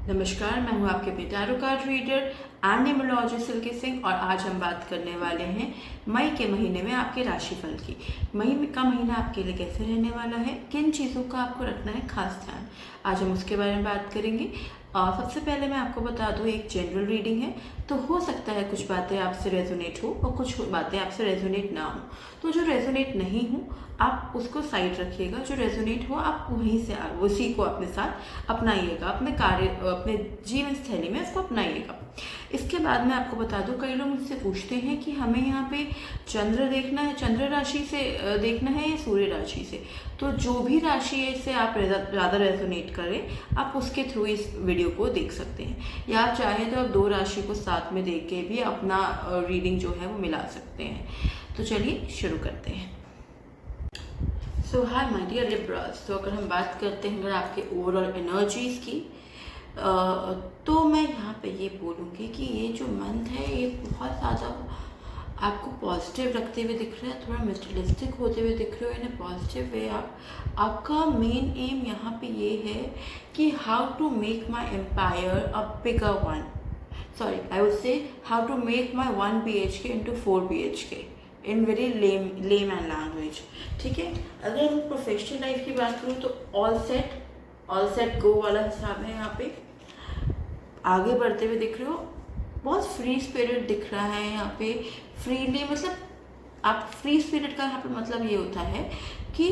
नमस्कार, मैं हूं आपके tarot card reader and numerologist Silky Singh और आज हम बात करने वाले हैं मई के महीने में आपके राशिफल की। मई का महीना आपके लिए कैसे रहने वाला है, किन चीज़ों का आपको रखना है खास ध्यान, आज हम उसके बारे में बात करेंगे। सबसे पहले मैं आपको बता दूं, एक जनरल रीडिंग है, तो हो सकता है कुछ बातें आपसे रेजोनेट हो और कुछ बातें आपसे रेजोनेट ना हो। तो जो रेजोनेट नहीं हो आप उसको साइड रखिएगा, जो रेजोनेट हो आप वहीं से उसी को अपने साथ अपनाइएगा, अपने जीवन शैली में उसको अपनाइएगा। इसके बाद मैं आपको बता दूं, कई लोग मुझसे पूछते हैं कि हमें यहाँ पे चंद्र देखना है, चंद्र राशि से देखना है या सूर्य राशि से। तो जो भी राशि है इससे आप ज़्यादा रेजोनेट करें, आप उसके थ्रू इस वीडियो को देख सकते हैं, या आप चाहें तो आप दो राशि को साथ में देख के भी अपना रीडिंग जो है वो मिला सकते हैं। तो चलिए शुरू करते हैं। सो हाय माय डियर लिब्रास। तो अगर हम बात करते हैं अगर आपके ओवरऑल एनर्जीज की, तो मैं यहाँ पे ये बोलूँगी कि ये जो मंथ है ये बहुत ज़्यादा आपको पॉजिटिव रखते हुए दिख रहा है, थोड़ा मटेरियलिस्टिक होते हुए दिख रहे हो इन ए पॉजिटिव वे। आपका मेन एम यहाँ पे ये है कि how to make my empire a bigger one, sorry I would say how to make my 1 BHK into 4 BHK in very layman language. ठीक है, अगर हम प्रोफेशनल लाइफ की बात करूँ तो ऑल सेट गो वाला हिसाब है। यहाँ पे आगे बढ़ते हुए दिख रहे हो, बहुत फ्री स्पिरिट दिख रहा है यहाँ पे। फ्रीली मतलब आप फ्री स्पिरिट का यहाँ पे मतलब ये होता है कि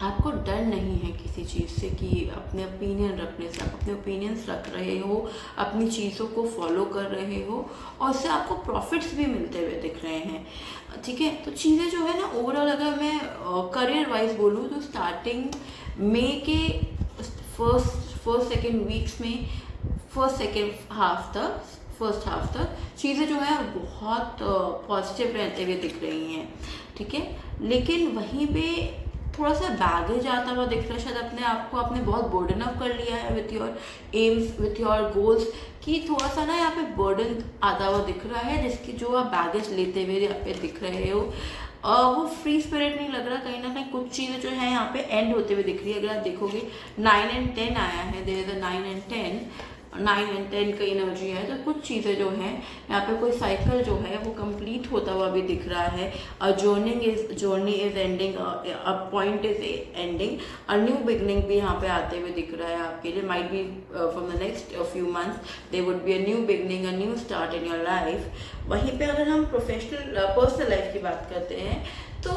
आपको डर नहीं है किसी चीज़ से, कि अपने ओपिनियन रखने से, आप अपने ओपिनियंस रख रहे हो, अपनी चीज़ों को फॉलो कर रहे हो और उससे आपको प्रॉफिट्स भी मिलते हुए दिख रहे हैं। ठीक है, तो चीज़ें जो है ना ओवरऑल अगर मैं करियर वाइज बोलूँ तो स्टार्टिंग मई के फर्स्ट सेकेंड वीक्स में, फर्स्ट हाफ तक चीज़ें जो है बहुत पॉजिटिव रहते हुए दिख रही हैं। ठीक है, लेकिन वहीं पे थोड़ा सा बैगेज आता हुआ दिख रहा है, शायद अपने आप को आपने बहुत बर्डन अप कर लिया है with your AIIMS, with your goals, कि थोड़ा सा ना यहाँ पे बर्डन आता हुआ दिख रहा है, जिसकी जो आप बैगेज लेते हुए यहाँ पे दिख रहे हो वो फ्री स्पिरिट नहीं लग रहा। कहीं ना कहीं कुछ चीज़ें जो है यहाँ पे एंड होते हुए दिख रही है। अगर आप देखोगे 9 and 10 आया है, देयर इज अ 9 and 10 का एनर्जी है, तो कुछ चीज़ें जो हैं यहाँ पे कोई साइकिल जो है वो कंप्लीट होता हुआ भी दिख रहा है। A journey is ending, a point is ending, a new beginning भी यहाँ पे आते हुए दिख रहा है आपके लिए। Might be from the next few months there would be a new beginning, a new start in your life. वहीं पे अगर हम पर्सनल लाइफ की बात करते हैं तो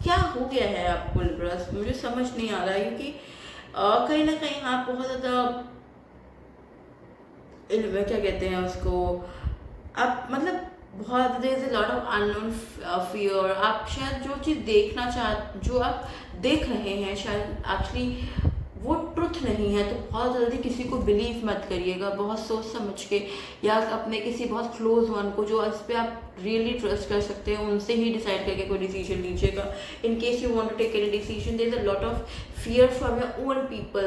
क्या हो गया है आपको लिब्रस, मुझे समझ नहीं आ रहा है, क्योंकि कहीं ना कहीं आप बहुत ज़्यादा क्या कहते हैं उसको, आप मतलब बहुत there is lot of unknown fear. आप शायद जो चीज़ जो आप देख रहे हैं शायद एक्चुअली वो ट्रुथ नहीं है, तो बहुत जल्दी किसी को बिलीव मत करिएगा, बहुत सोच समझ के, या अपने किसी बहुत क्लोज वन को जो इस पर आप रियली ट्रस्ट कर सकते हैं उनसे ही डिसाइड करके कोई डिसीजन लीजिएगा। In case you want to take any decision, there is a lot of fear from your own people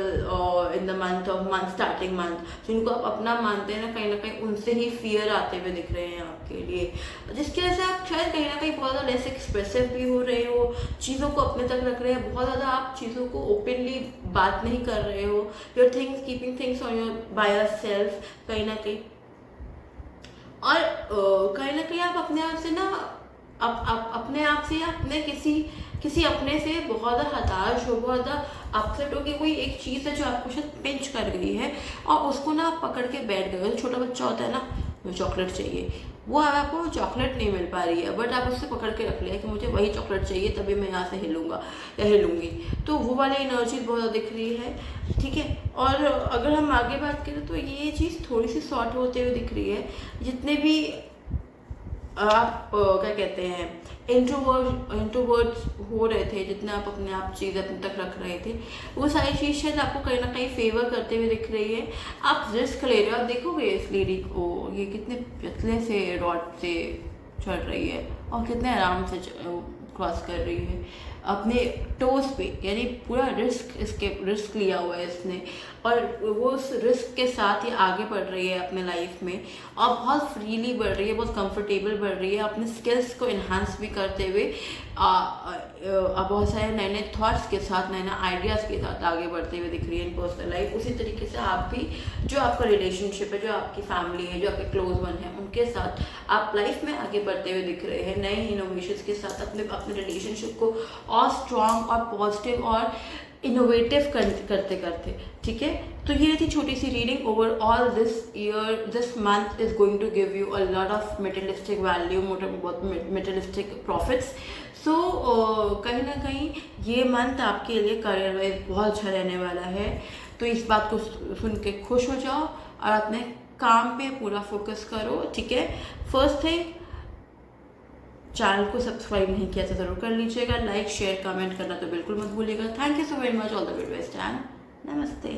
in the starting month, जिनको आप अपना मानते हैं ना कहीं उनसे ही फियर आते हुए दिख रहे हैं आपके लिए, जिसकी वजह से आप शायद कहीं ना कहीं बहुत ज़्यादा लेस एक्सप्रेसिव भी हो रहे हो, चीज़ों को अपने तक रख रहे हैं, बहुत ज़्यादा आप चीज़ों को ओपनली बात नहीं कर रहे हो, your things keeping things on your by your self कहीं ना कहीं। और कहीं ना कहीं आप अपने आप से ना अपने आप से अपने किसी अपने से बहुत ज़्यादा हताश हो, बहुत ज़्यादा अपसेट हो कि कोई एक चीज़ है जो आपको शायद पिंच कर गई है और उसको ना आप पकड़ के बैठ गए हो। छोटा बच्चा होता है ना, मुझे चॉकलेट चाहिए, वो अब आपको चॉकलेट नहीं मिल पा रही है, बट आप उससे पकड़ के रख लिया कि मुझे वही चॉकलेट चाहिए तभी मैं यहाँ से हिलूंगा या हिलूंगी, तो वो वाली एनर्जी बहुत ज़्यादा दिख रही है। ठीक है, और अगर हम आगे बात करें तो ये चीज़ थोड़ी सी सॉर्ट होते हुए दिख रही है। जितने भी आप क्या कहते हैं इंट्रोवर्ट्स हो रहे थे, जितने आप अपने आप चीज़ अपने तक रख रहे थे, वो सारी चीज़ शायद आपको कहीं ना कहीं फेवर करते हुए दिख रही है। आप रिस्क ले रहे हो, आप देखोगे इस लेडी को, ये कितने पतले से रॉड से चढ़ रही है और कितने आराम से क्रॉस कर रही है। अपने टोस पे, यानी पूरा रिस्क लिया हुआ है इसने, और वो उस रिस्क के साथ ही आगे बढ़ रही है अपने लाइफ में, और बहुत फ्रीली बढ़ रही है, बहुत कंफर्टेबल बढ़ रही है, अपने स्किल्स को इन्हांस भी करते हुए बहुत सारे नए नए थॉट्स के साथ, नए नए आइडियाज़ के साथ आगे बढ़ते हुए दिख रही है इन पर्सनल लाइफ। उसी तरीके से आप भी, जो आपका रिलेशनशिप है, जो आपकी फैमिली है, जो आपके क्लोज वन है, उनके साथ आप लाइफ में आगे बढ़ते हुए दिख रहे हैं, नए इनोवेशंस के साथ अपने रिलेशनशिप को और स्ट्रॉन्ग और पॉजिटिव और इनोवेटिव करते करते। ठीक है, तो ये थी छोटी सी reading. Overall this month is going to give you a lot of materialistic value, materialistic profits. So कहीं ना कहीं ये मंथ आपके लिए करियर वाइज बहुत अच्छा रहने वाला है। तो इस बात को सुन के खुश हो जाओ और अपने काम पे पूरा फोकस करो। ठीक है, फर्स्ट थिंग, चैनल को सब्सक्राइब नहीं किया तो ज़रूर कर लीजिएगा, लाइक शेयर कमेंट करना तो बिल्कुल मत भूलिएगा। Thank you so very much, all the very best and नमस्ते।